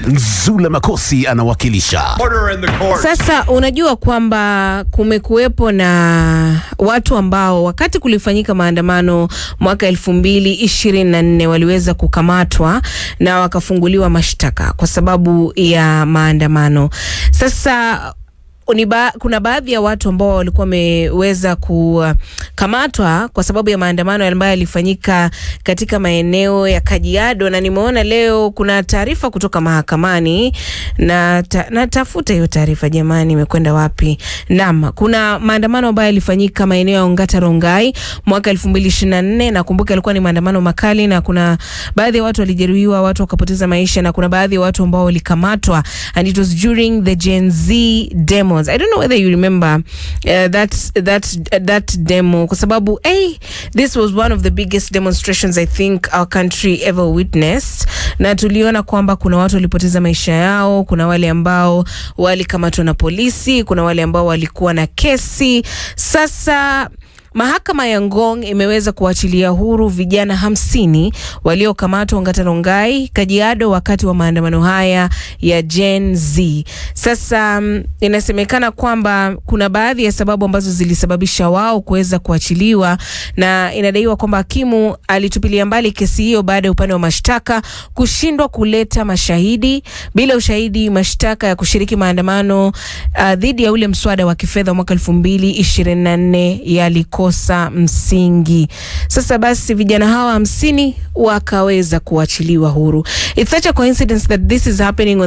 Nzula Makosi anawakilisha. Sasa unajua kwamba kumekuwepo na watu ambao wakati kulifanyika maandamano mwaka 2024 waliweza kukamatwa na wakafunguliwa mashtaka kwa sababu ya maandamano. Sasa kuna baadhi ya watu ambao walikuwa wameweza kukamatwa kwa sababu ya maandamano ambayo yalifanyika katika maeneo ya Kajiado, na nimeona leo kuna taarifa kutoka mahakamani na natafuta hiyo taarifa, jamani imekwenda wapi? Naam, kuna maandamano ambayo yalifanyika maeneo ya Ongata Rongai mwaka 2024, na kumbuka yalikuwa ni maandamano makali na kuna baadhi ya watu walijeruhiwa, watu wakapoteza maisha, na kuna baadhi ya watu ambao walikamatwa, and it was during the Gen Z demos. I don't know whether you remember that demo, kwa sababu this was one of the biggest demonstrations I think our country ever witnessed, na tuliona kwamba kuna watu walipoteza maisha yao, kuna wale ambao walikamatwa na polisi, kuna wale ambao walikuwa na kesi. Sasa mahakama ya Ngong imeweza kuachilia huru vijana 50 waliokamatwa Ongata Rongai, Kajiado wakati wa maandamano haya ya Gen Z. Sasa inasemekana kwamba kuna baadhi ya sababu ambazo zilisababisha wao kuweza kuachiliwa, na inadaiwa kwamba hakimu alitupilia mbali kesi hiyo baada ya upande wa mashtaka kushindwa kuleta mashahidi. Bila ushahidi, mashtaka ya kushiriki maandamano dhidi ya ule mswada wa kifedha mwaka 2024 yalikosa msingi. Sasa basi vijana hawa 50 wakaweza kuachiliwa huru. It's such a coincidence that this is happening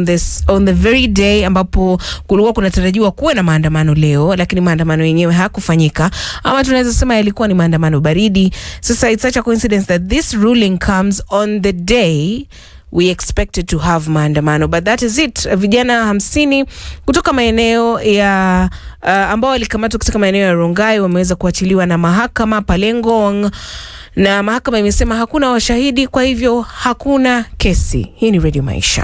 on the very day ambapo kulikuwa kunatarajiwa kuwa na maandamano leo, lakini maandamano yenyewe hakufanyika, ama tunaweza sema yalikuwa ni maandamano baridi. Sasa it's such a coincidence that this ruling comes on the day we expected to have maandamano, but that is it. Vijana 50 kutoka maeneo ya ambao walikamatwa kutoka maeneo ya Rongai wameweza kuachiliwa na mahakama pale Ngong, na mahakama imesema hakuna washahidi, kwa hivyo hakuna kesi. Hii ni Radio Maisha.